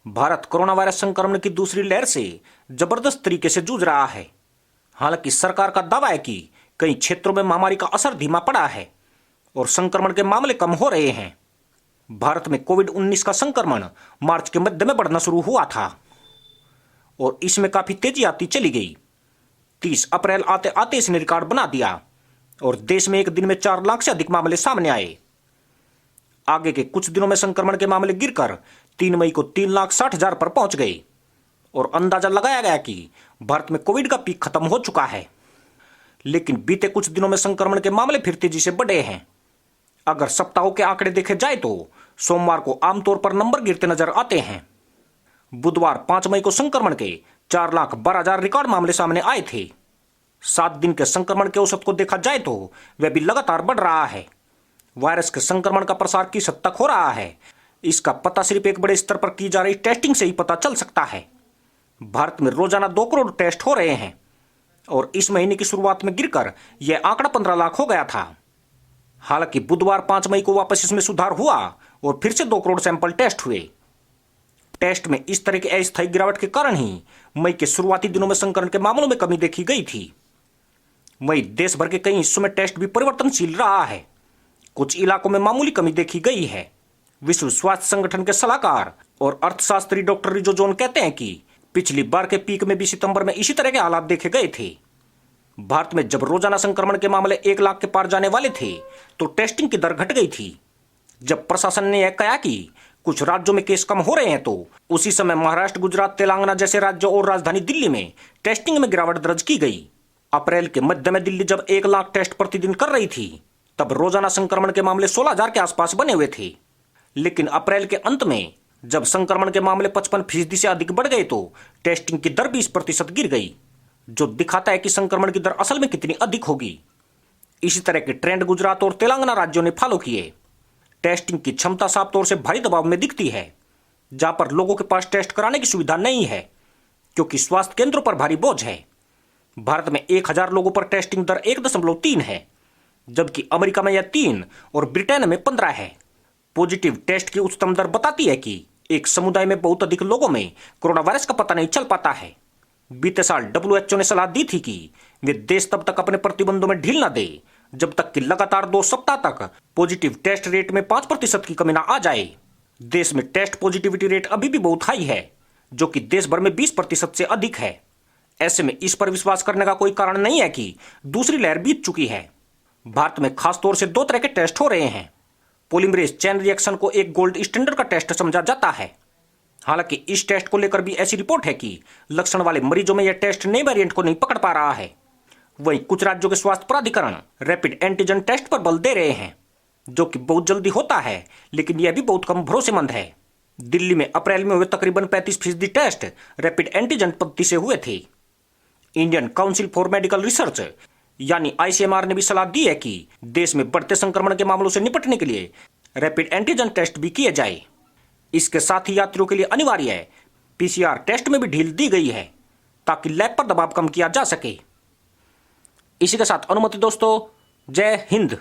Bharat corona virus संक्रमण की दूसरी लहर से जबरदस्त तरीके से जूझ रहा है। हालांकि सरकार का दावा है कि कई क्षेत्रों में महामारी का असर धीमा पड़ा है और संक्रमण के मामले कम हो रहे हैं। भारत में कोविड-19 का संक्रमण मार्च के मध्य में बढ़ना शुरू हुआ था और इसमें काफी तेजी आती चली गई। 30 अप्रैल आते आते इसने रिकॉर्ड बना दिया और देश में एक दिन में 4 लाख से अधिक मामले सामने आए। आगे के कुछ दिनों में संक्रमण के मामले गिरकर 3 मई को 3,60,000 पर पहुंच गए और अंदाजा लगाया गया कि भारत में कोविड का पीक खत्म हो चुका है। लेकिन बीते कुछ दिनों में संक्रमण के मामले फिर तेजी से बढ़े हैं। अगर सप्ताहों के आंकड़े देखे जाए तो सोमवार को आमतौर पर नंबर गिरते नजर आते हैं। बुधवार 5 मई को संक्रमण के 4,12,000 रिकॉर्ड मामले सामने आए थे। 7 दिन के संक्रमण के औसत को देखा जाए तो वह भी लगातार बढ़ रहा है। वायरस के संक्रमण का प्रसार किस हद तक हो रहा है, इसका पता सिर्फ एक बड़े स्तर पर की जा रही टेस्टिंग से ही पता चल सकता है। भारत में रोजाना 2 करोड़ टेस्ट हो रहे हैं और इस महीने की शुरुआत में गिरकर यह आंकड़ा 15 लाख हो गया था। हालांकि बुधवार 5 मई को वापस इसमें सुधार हुआ और फिर से 2 करोड़ सैंपल टेस्ट हुए। टेस्ट में इस तरह की अस्थायी गिरावट के कारण ही मई के शुरुआती दिनों में संक्रमण के मामलों में कमी देखी गई थी। वहीं देश भर के कई हिस्सों में टेस्ट भी परिवर्तनशील रहा है। कुछ इलाकों में मामूली कमी देखी गई है। विश्व स्वास्थ्य संगठन के सलाहकार और अर्थशास्त्री डॉक्टर रिजो जोन कहते हैं कि पिछली बार के पीक में भी सितंबर में इसी तरह के हालात देखे गए थे। भारत में जब रोजाना संक्रमण के मामले 1 लाख के पार जाने वाले थे तो टेस्टिंग की दर घट गई थी। जब प्रशासन ने यह कहा कि कुछ राज्यों में केस कम हो रहे हैं तो उसी समय महाराष्ट्र, गुजरात, तेलंगाना जैसे राज्यों और राजधानी दिल्ली में टेस्टिंग में गिरावट दर्ज की गई। अप्रैल के मध्य में दिल्ली जब 1 लाख टेस्ट प्रतिदिन कर रही थी तब रोजाना संक्रमण के मामले 16,000 के आसपास बने हुए थे। लेकिन अप्रैल के अंत में जब संक्रमण के मामले 55% से अधिक बढ़ गए तो टेस्टिंग की दर 20% गिर गई, जो दिखाता है कि संक्रमण की दर असल में कितनी अधिक होगी। इसी तरह के ट्रेंड गुजरात और तेलंगाना राज्यों ने फॉलो किए। टेस्टिंग की क्षमता साफ तौर से भारी दबाव में दिखती है, जहां पर लोगों के पास टेस्ट कराने की सुविधा नहीं है क्योंकि स्वास्थ्य केंद्रों पर भारी बोझ है। भारत में 1,000 लोगों पर टेस्टिंग दर 1.3 है, जबकि अमेरिका में यह 3 और ब्रिटेन में 15 है। पॉजिटिव टेस्ट की उच्चतम दर बताती है कि एक समुदाय में बहुत अधिक लोगों में कोरोना वायरस का पता नहीं चल पाता है। बीते साल WHO ने सलाह दी थी कि वे देश तब तक अपने प्रतिबंधों में ढील न दे जब तक कि लगातार 2 सप्ताह तक पॉजिटिव टेस्ट रेट में 5% की कमी न आ जाए। देश में टेस्ट पॉजिटिविटी रेट अभी भी बहुत हाई है, जो कि देश भर में 20% से अधिक है। ऐसे में इस पर विश्वास करने का कोई कारण नहीं है कि दूसरी लहर बीत चुकी है। भारत में खासतौर से 2 तरह के टेस्ट हो रहे हैं। पॉलीमरेज चेन रिएक्शन को एक गोल्ड स्टैंडर्ड का टेस्ट समझा जाता है। हालांकि इस टेस्ट को लेकर भी ऐसी रिपोर्ट है कि लक्षण वाले मरीजों में यह टेस्ट नए वेरिएंट को नहीं पकड़ पा रहा है। वहीं कुछ राज्यों के स्वास्थ्य प्राधिकरण रैपिड एंटीजन टेस्ट पर बल दे रहे हैं, जो कि बहुत जल्दी होता है, लेकिन यह भी बहुत कम भरोसेमंद है। दिल्ली में अप्रैल में हुए तकरीबन 35% टेस्ट रैपिड एंटीजन पद्धति से हुए थे। Indian council for medical research यानी ICMR ने भी सलाह दी है कि देश में बढ़ते संक्रमण के मामलों से निपटने के लिए रैपिड एंटीजन टेस्ट भी किए जाए। इसके साथ ही यात्रियों के लिए अनिवार्य PCR टेस्ट में भी ढील दी गई है ताकि लैब पर दबाव कम किया जा सके। इसी के साथ अनुमति दोस्तों, जय हिंद।